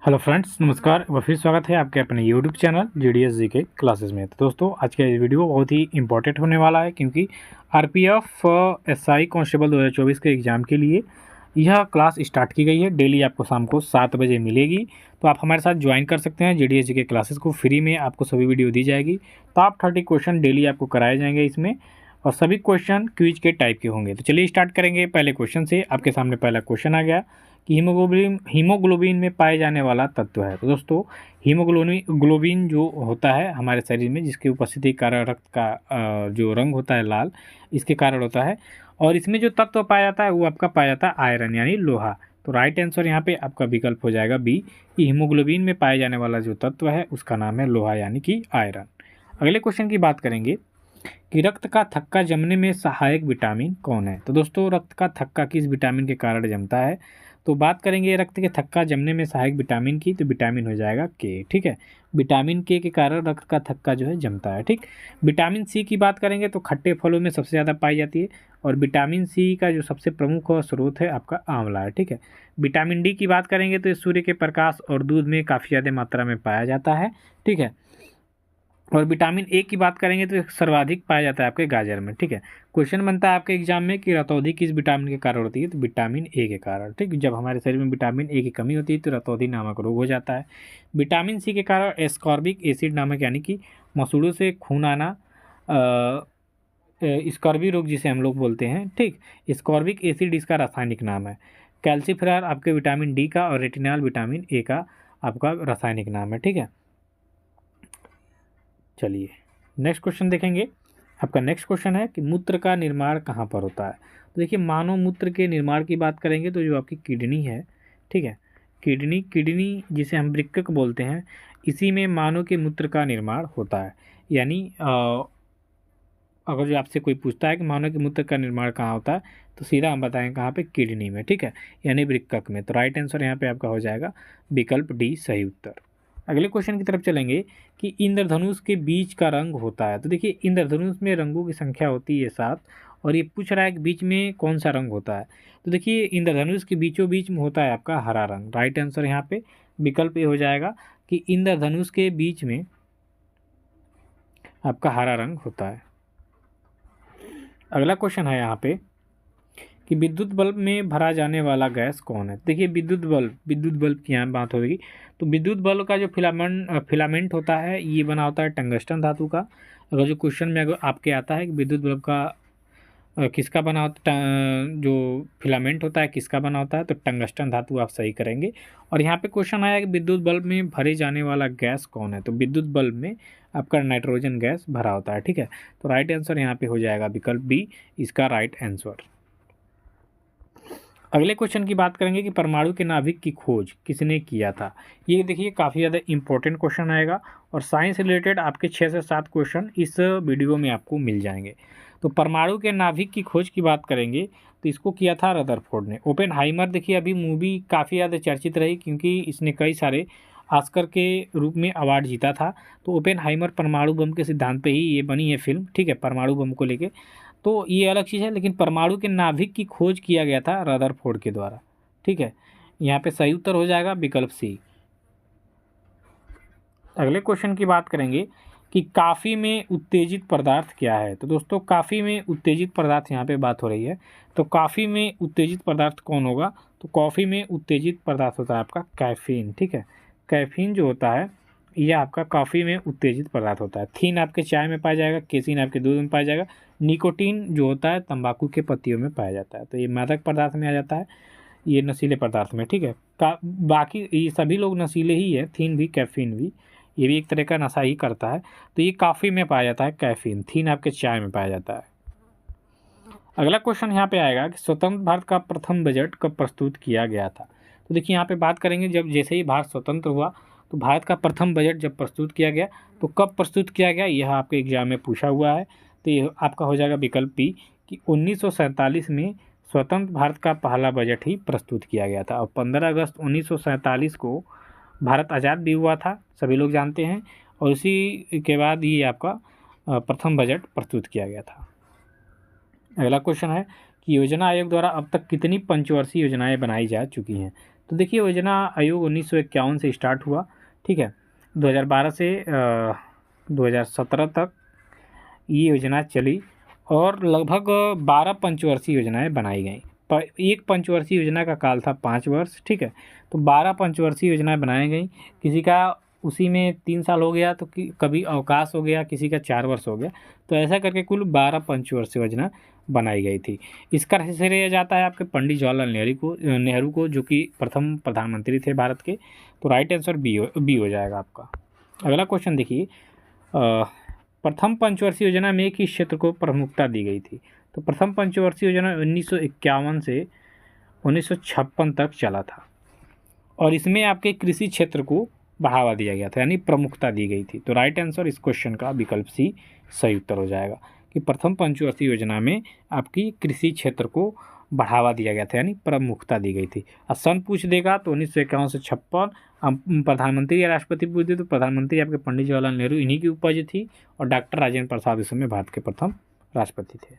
Hello friends, नमस्कार। एक बार फिर स्वागत है आपके अपने यूट्यूब चैनल जीडीएस जी के क्लासेस में। तो दोस्तों, आज का ये वीडियो बहुत ही इंपॉर्टेंट होने वाला है क्योंकि आरपीएफ एसआई कांस्टेबल 2024 के एग्ज़ाम के लिए यह क्लास स्टार्ट की गई है। डेली आपको शाम को 7 बजे मिलेगी, तो आप हमारे साथ ज्वाइन कर सकते हैं। जीडीएस जी के क्लासेस को फ्री में आपको सभी वीडियो दी जाएगी। टॉप 30 क्वेश्चन डेली आपको कराए जाएंगे इसमें, और सभी क्वेश्चन क्विज के टाइप के होंगे। तो चलिए स्टार्ट करेंगे पहले क्वेश्चन से। आपके सामने पहला क्वेश्चन आ गया कि हीमोग्लोबिन में पाए जाने वाला तत्व है। तो दोस्तों, हीमोग्लोबिन जो होता है हमारे शरीर में, जिसकी उपस्थिति के कारण रक्त का जो रंग होता है लाल, इसके कारण होता है। और इसमें जो तत्व पाया जाता है वो आपका पाया जाता है आयरन यानी लोहा। तो राइट आंसर यहाँ पे आपका विकल्प हो जाएगा बी, कि हीमोग्लोबिन में पाए जाने वाला जो तत्व है उसका नाम है लोहा यानी कि आयरन। अगले क्वेश्चन की बात करेंगे कि रक्त का थक्का जमने में सहायक विटामिन कौन है। तो दोस्तों, रक्त का थक्का किस विटामिन के कारण जमता है? तो बात करेंगे रक्त के थक्का जमने में सहायक विटामिन की, तो विटामिन हो जाएगा के। ठीक है, विटामिन के कारण रक्त का थक्का जो है जमता है। ठीक, विटामिन सी की बात करेंगे तो खट्टे फलों में सबसे ज़्यादा पाई जाती है, और विटामिन सी का जो सबसे प्रमुख स्रोत है आपका आंवला है। ठीक है, विटामिन डी की बात करेंगे तो ये सूर्य के प्रकाश और दूध में काफ़ी ज़्यादा मात्रा में पाया जाता है। ठीक है, और विटामिन ए की बात करेंगे तो सर्वाधिक पाया जाता है आपके गाजर में। ठीक है, क्वेश्चन बनता है आपके एग्जाम में कि रतौंधी किस विटामिन के कारण होती है, तो विटामिन ए के कारण। ठीक, जब हमारे शरीर में विटामिन ए की कमी होती है तो रतौंधी नामक रोग हो जाता है। विटामिन सी के कारण एस्कॉर्बिक एसिड नामक यानी कि मसूड़ों से खून आना, स्कॉर्बी रोग जिसे हम लोग बोलते हैं। ठीक, स्कॉर्बिक एसिड इसका रासायनिक नाम है। कैल्सीफेरॉल आपके विटामिन डी का, और रेटिनॉल विटामिन ए का आपका रासायनिक नाम है। ठीक है, चलिए नेक्स्ट क्वेश्चन देखेंगे। आपका नेक्स्ट क्वेश्चन है कि मूत्र का निर्माण कहाँ पर होता है। तो देखिए, मानव मूत्र के निर्माण की बात करेंगे तो जो आपकी किडनी है, ठीक है, किडनी जिसे हम वृक्क बोलते हैं, इसी में मानव के मूत्र का निर्माण होता है। यानी अगर जो आपसे कोई पूछता है कि मानव के मूत्र का निर्माण कहाँ होता है, तो सीधा हम बताएंगे कहाँ पे, किडनी में। ठीक है, यानी वृक्क में। तो राइट आंसर यहाँ पे आपका हो जाएगा विकल्प डी, सही उत्तर। अगले क्वेश्चन की तरफ चलेंगे कि इंद्रधनुष के बीच का रंग होता है। तो देखिए, इंद्रधनुष में रंगों की संख्या होती है 7, और ये पूछ रहा है कि बीच में कौन सा रंग होता है। तो देखिए, इंद्रधनुष के बीचों बीच में होता है आपका हरा रंग। राइट आंसर यहाँ पे विकल्प ये हो जाएगा कि इंद्रधनुष के बीच में आपका हरा रंग होता है। अगला क्वेश्चन है यहाँ पे कि विद्युत बल्ब में भरा जाने वाला गैस कौन है। देखिए, विद्युत बल्ब की यहाँ बात होगी तो विद्युत बल्ब का जो फिलामेंट होता है ये बना होता है टंगस्टन धातु का। अगर जो क्वेश्चन में अगर आपके आता है कि विद्युत बल्ब का किसका बना होता है, जो फिलामेंट होता है किसका बना होता है, तो टंगस्टन धातु आप सही करेंगे। और यहाँ पे क्वेश्चन आया कि विद्युत बल्ब में भरे जाने वाला गैस कौन है। तो विद्युत बल्ब में आपका नाइट्रोजन गैस भरा होता है। ठीक है, तो राइट आंसर यहाँ पे हो जाएगा विकल्प बी, इसका राइट आंसर। अगले क्वेश्चन की बात करेंगे कि परमाणु के नाभिक की खोज किसने किया था। ये देखिए, काफ़ी ज़्यादा इंपॉर्टेंट क्वेश्चन आएगा, और साइंस रिलेटेड आपके 6 से 7 क्वेश्चन इस वीडियो में आपको मिल जाएंगे। तो परमाणु के नाभिक की खोज की बात करेंगे तो इसको किया था रदरफोर्ड ने। ओपेनहाइमर देखिए, अभी मूवी काफ़ी ज़्यादा चर्चित रही क्योंकि इसने कई सारे ऑस्कर के रूप में अवार्ड जीता था। तो ओपेनहाइमर परमाणु बम के सिद्धांत पे ही ये बनी है फिल्म। ठीक है, परमाणु बम को लेके, तो ये अलग चीज़ है, लेकिन परमाणु के नाभिक की खोज किया गया था रदरफोर्ड के द्वारा। ठीक है, यहाँ पे सही उत्तर हो जाएगा विकल्प सी। अगले क्वेश्चन की बात करेंगे कि कॉफ़ी में उत्तेजित पदार्थ क्या है। तो दोस्तों, कॉफ़ी में उत्तेजित पदार्थ यहाँ पे बात हो रही है, तो कॉफ़ी में उत्तेजित पदार्थ कौन होगा। तो कॉफ़ी में उत्तेजित पदार्थ होता है आपका कैफीन। ठीक है, कैफीन जो होता है यह आपका कॉफ़ी में उत्तेजित पदार्थ होता है। थीन आपके चाय में पाया जाएगा, केसिन आपके दूध में पाया जाएगा, निकोटीन जो होता है तंबाकू के पत्तियों में पाया जाता है। तो ये मादक पदार्थ में आ जाता है, ये नशीले पदार्थ में। ठीक है, बाकी ये सभी लोग नशीले ही है, थीन भी कैफीन भी, ये भी एक तरह का नशा ही करता है। तो ये कॉफ़ी में पाया जाता है कैफीन, थीन आपके चाय में पाया जाता है। अगला क्वेश्चन यहाँ पे आएगा कि स्वतंत्र भारत का प्रथम बजट कब प्रस्तुत किया गया था। तो देखिए, यहाँ पे बात करेंगे जब जैसे ही भारत स्वतंत्र हुआ तो भारत का प्रथम बजट जब प्रस्तुत किया गया तो कब प्रस्तुत किया गया, यह आपके एग्जाम में पूछा हुआ है। तो ये आपका हो जाएगा विकल्प बी, कि 1947 में स्वतंत्र भारत का पहला बजट ही प्रस्तुत किया गया था। और 15 अगस्त 1947 को भारत आज़ाद भी हुआ था, सभी लोग जानते हैं, और उसी के बाद ये आपका प्रथम बजट प्रस्तुत किया गया था। अगला क्वेश्चन है कि योजना आयोग द्वारा अब तक कितनी पंचवर्षीय योजनाएं बनाई जा चुकी हैं। तो देखिए योजना आयोग 1951 से स्टार्ट हुआ, ठीक है। 2012 से 2017 तक ये योजना चली और लगभग 12 पंचवर्षीय योजनाएं बनाई गई। पर एक पंचवर्षीय योजना का काल था 5 वर्ष, ठीक है। तो 12 पंचवर्षीय योजनाएं बनाई गई। किसी का उसी में 3 साल हो गया, तो कभी अवकाश हो गया, किसी का 4 वर्ष हो गया, तो ऐसा करके कुल 12 पंचवर्षीय योजना बनाई गई थी। इसका श्रेय जाता है आपके पंडित जवाहरलाल नेहरू को, जो कि प्रथम प्रधानमंत्री थे भारत के। तो राइट आंसर बी हो जाएगा आपका। अगला क्वेश्चन देखिए, प्रथम पंचवर्षीय योजना में किस क्षेत्र को प्रमुखता दी गई थी? तो प्रथम पंचवर्षीय योजना 1951 से 1956 तक चला था और इसमें आपके कृषि क्षेत्र को बढ़ावा दिया गया था, यानी प्रमुखता दी गई थी। तो राइट आंसर इस क्वेश्चन का विकल्प सी सही उत्तर हो जाएगा कि प्रथम पंचवर्षीय योजना में आपकी कृषि क्षेत्र को बढ़ावा दिया गया था, यानी प्रमुखता दी गई थी। और सन पूछ देगा तो 1951 से 56 प्रधानमंत्री या राष्ट्रपति पूछ दे तो प्रधानमंत्री आपके पंडित जवाहरलाल नेहरू इन्हीं की उपज थी और डॉक्टर राजेंद्र प्रसाद इस समय भारत के प्रथम राष्ट्रपति थे।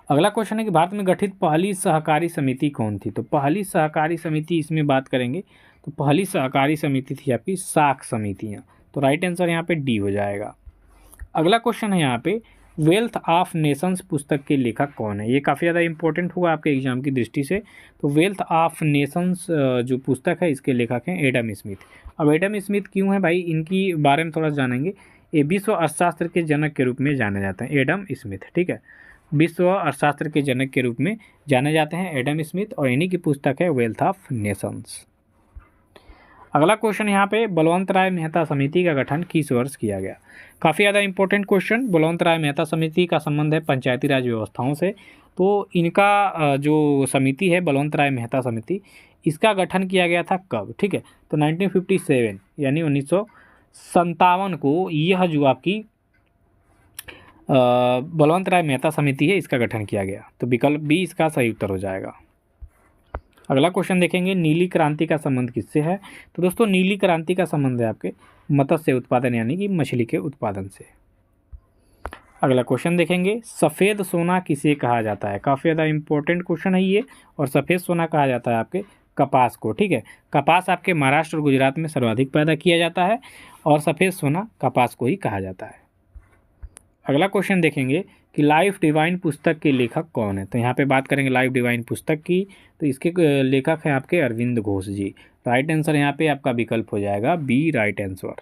अगला क्वेश्चन है कि भारत में गठित पहली सहकारी समिति कौन थी? तो पहली सहकारी समिति इसमें बात करेंगे तो पहली सहकारी समिति थी आपकी साख समितियाँ। तो राइट आंसर यहाँ पे डी हो जाएगा। अगला क्वेश्चन है यहाँ पे, वेल्थ ऑफ नेशंस पुस्तक के लेखक कौन है? ये काफ़ी ज़्यादा इंपॉर्टेंट होगा आपके एग्जाम की दृष्टि से। तो वेल्थ ऑफ नेशंस जो पुस्तक है इसके लेखक हैं एडम स्मिथ। अब एडम स्मिथ क्यों है भाई, इनकी बारे में थोड़ा जानेंगे। ये विश्व अर्थशास्त्र के जनक के रूप में जाने जाते हैं एडम स्मिथ, ठीक है। विश्व अर्थशास्त्र के जनक के रूप में जाने जाते हैं एडम स्मिथ और इन्हीं की पुस्तक है वेल्थ ऑफ नेशंस। अगला क्वेश्चन यहाँ पे, बलवंत राय मेहता समिति का गठन किस वर्ष किया गया? काफ़ी ज़्यादा इंपॉर्टेंट क्वेश्चन। बलवंत राय मेहता समिति का संबंध है पंचायती राज व्यवस्थाओं से। तो इनका जो समिति है बलवंत राय मेहता समिति, इसका गठन किया गया था कब? ठीक है, तो 1957 यानी 1957 को यह जो आपकी बलवंत राय मेहता समिति है इसका गठन किया गया। तो विकल्प बी इसका सही उत्तर हो जाएगा। अगला क्वेश्चन देखेंगे, नीली क्रांति का संबंध किससे है? तो दोस्तों नीली क्रांति का संबंध है आपके मत्स्य उत्पादन यानी कि मछली के उत्पादन से। अगला क्वेश्चन देखेंगे, सफ़ेद सोना किसे कहा जाता है? काफ़ी ज़्यादा इंपॉर्टेंट क्वेश्चन है ये। और सफ़ेद सोना कहा जाता है आपके कपास को, ठीक है। कपास आपके महाराष्ट्र और गुजरात में सर्वाधिक पैदा किया जाता है और सफ़ेद सोना कपास को ही कहा जाता है। अगला क्वेश्चन देखेंगे कि लाइफ डिवाइन पुस्तक के लेखक कौन है? तो यहाँ पे बात करेंगे लाइफ डिवाइन पुस्तक की, तो इसके लेखक हैं आपके अरविंद घोष जी। राइट आंसर यहाँ पे आपका विकल्प हो जाएगा बी, राइट आंसर।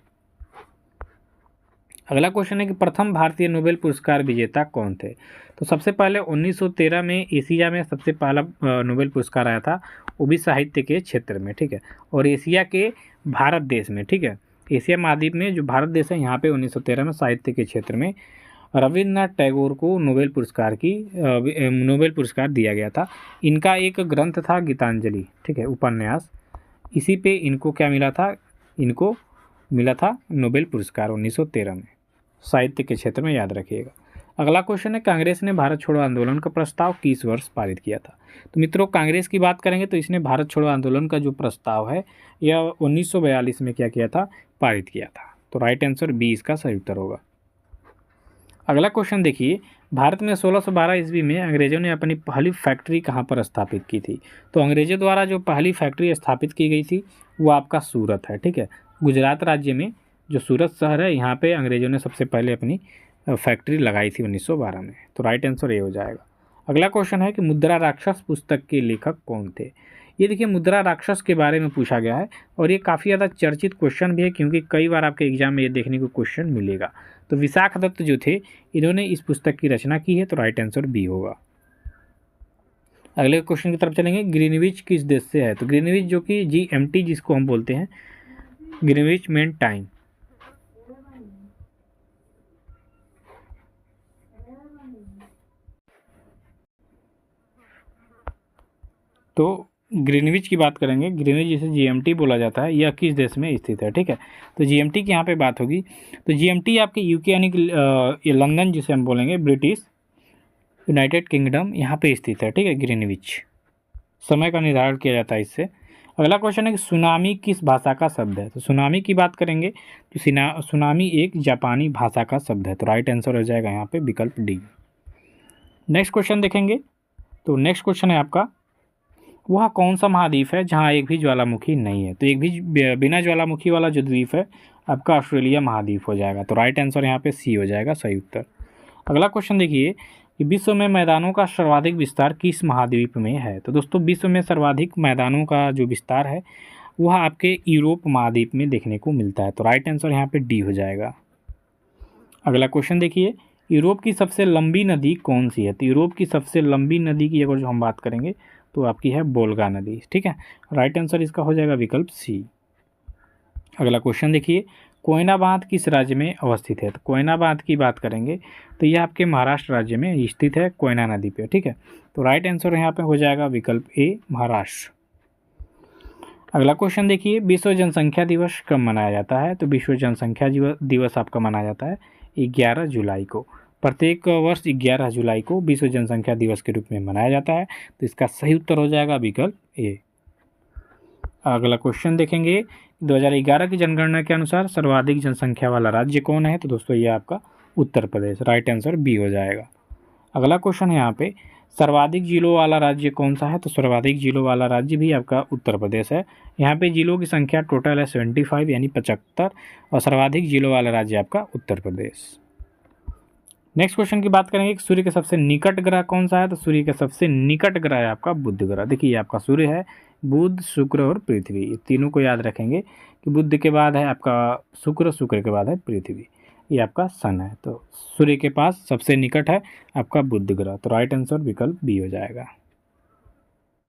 अगला क्वेश्चन है कि प्रथम भारतीय नोबेल पुरस्कार विजेता कौन थे? तो सबसे पहले 1913 में एशिया में सबसे पहला नोबेल पुरस्कार आया था, वो भी साहित्य के क्षेत्र में, ठीक है। और एशिया के भारत देश में, ठीक है, एशिया महाद्वीप में जो भारत देश है यहाँ पे 1913 में साहित्य के क्षेत्र में रविन्द्रनाथ टैगोर को नोबेल पुरस्कार दिया गया था। इनका एक ग्रंथ था गीतांजलि, ठीक है, उपन्यास। इसी पे इनको क्या मिला था? इनको मिला था नोबेल पुरस्कार 1913 में साहित्य के क्षेत्र में, याद रखिएगा। अगला क्वेश्चन है, कांग्रेस ने भारत छोड़ो आंदोलन का प्रस्ताव किस वर्ष पारित किया था? तो मित्रों कांग्रेस की बात करेंगे तो इसने भारत छोड़ो आंदोलन का जो प्रस्ताव है यह 1942 में क्या किया था? पारित किया था। तो राइट आंसर बी इसका सही उत्तर होगा। अगला क्वेश्चन देखिए, भारत में 1612 ईस्वी में अंग्रेजों ने अपनी पहली फैक्ट्री कहाँ पर स्थापित की थी? तो अंग्रेजों द्वारा जो पहली फैक्ट्री स्थापित की गई थी वो आपका सूरत है, ठीक है। गुजरात राज्य में जो सूरत शहर है यहाँ पे अंग्रेजों ने सबसे पहले अपनी फैक्ट्री लगाई थी 1912 में। तो राइट आंसर ये हो जाएगा। अगला क्वेश्चन है कि मुद्रा राक्षस पुस्तक के लेखक कौन थे? ये देखिए मुद्रा राक्षस के बारे में पूछा गया है और ये काफ़ी ज़्यादा चर्चित क्वेश्चन भी है क्योंकि कई बार आपके एग्जाम में ये देखने को क्वेश्चन मिलेगा। तो विशाख दत्त जो थे इन्होंने इस पुस्तक की रचना की है। तो राइट आंसर बी होगा। अगले क्वेश्चन की तरफ चलेंगे, ग्रीनविच किस देश से है? तो ग्रीनविच जो कि GMT जिसको हम बोलते हैं, ग्रीनविच मीन टाइम। तो ग्रीनविच की बात करेंगे, ग्रीनविच जिसे GMT बोला जाता है, यह किस देश में स्थित है? ठीक है, तो GMT की यहाँ पे बात होगी। तो GMT आपके UK यानी कि लंदन जिसे हम बोलेंगे, ब्रिटिश यूनाइटेड किंगडम, यहाँ पे स्थित है। ठीक है, ग्रीनविच समय का निर्धारण किया जाता है इससे। अगला क्वेश्चन है कि सुनामी किस भाषा का शब्द है? तो सुनामी की बात करेंगे तो सुनामी एक जापानी भाषा का शब्द है। तो राइट आंसर हो जाएगा यहाँ पे विकल्प डी। नेक्स्ट क्वेश्चन देखेंगे, तो नेक्स्ट क्वेश्चन है आपका वह कौन सा महाद्वीप है जहाँ एक भी ज्वालामुखी नहीं है? तो एक भी बिना ज्वालामुखी वाला जो द्वीप है आपका ऑस्ट्रेलिया महाद्वीप हो जाएगा। तो राइट आंसर यहाँ पे सी हो जाएगा सही उत्तर। अगला क्वेश्चन देखिए कि विश्व में मैदानों का सर्वाधिक विस्तार किस महाद्वीप में है? तो दोस्तों विश्व में सर्वाधिक मैदानों का जो विस्तार है वह आपके यूरोप महाद्वीप में देखने को मिलता है। तो राइट आंसर यहाँ पे डी हो जाएगा। अगला क्वेश्चन देखिए, यूरोप की सबसे लंबी नदी कौन सी है? तो यूरोप की सबसे लंबी नदी की अगर जो हम बात करेंगे तो आपकी है वोल्गा नदी। ठीक है, राइट आंसर इसका हो जाएगा विकल्प सी। अगला क्वेश्चन देखिए, कोयना बांध किस राज्य में अवस्थित है? तो कोयना बांध की बात करेंगे तो यह आपके महाराष्ट्र राज्य में स्थित है, कोयना नदी पे। ठीक है, तो राइट आंसर यहाँ पे हो जाएगा विकल्प ए महाराष्ट्र। अगला क्वेश्चन देखिए, विश्व जनसंख्या दिवस कब मनाया जाता है? तो विश्व जनसंख्या दिवस आपका मनाया जाता है 11 जुलाई को। प्रत्येक वर्ष 11 जुलाई को विश्व जनसंख्या दिवस के रूप में मनाया जाता है। तो इसका सही उत्तर हो जाएगा विकल्प ए। अगला क्वेश्चन देखेंगे, 2011 की जनगणना के अनुसार सर्वाधिक जनसंख्या वाला राज्य कौन है? तो दोस्तों ये आपका Uttar Pradesh. Right answer B हो जाएगा। अगला क्वेश्चन है यहाँ पे, सर्वाधिक जिलों वाला राज्य कौन सा है? तो सर्वाधिक जिलों वाला राज्य भी आपका उत्तर प्रदेश है। यहाँ पे जिलों की संख्या टोटल है 75 यानी 75, और सर्वाधिक जिलों वाला राज्य आपका उत्तर प्रदेश। नेक्स्ट क्वेश्चन की बात करेंगे कि सूर्य के सबसे निकट ग्रह कौन सा है? तो सूर्य के सबसे निकट ग्रह है आपका बुध ग्रह। देखिए ये आपका सूर्य है, बुध, शुक्र और पृथ्वी, ये तीनों को याद रखेंगे कि बुध के बाद है आपका शुक्र, शुक्र के बाद है पृथ्वी, ये आपका सन है। तो सूर्य के पास सबसे निकट है आपका बुध ग्रह। तो राइट आंसर विकल्प बी हो जाएगा।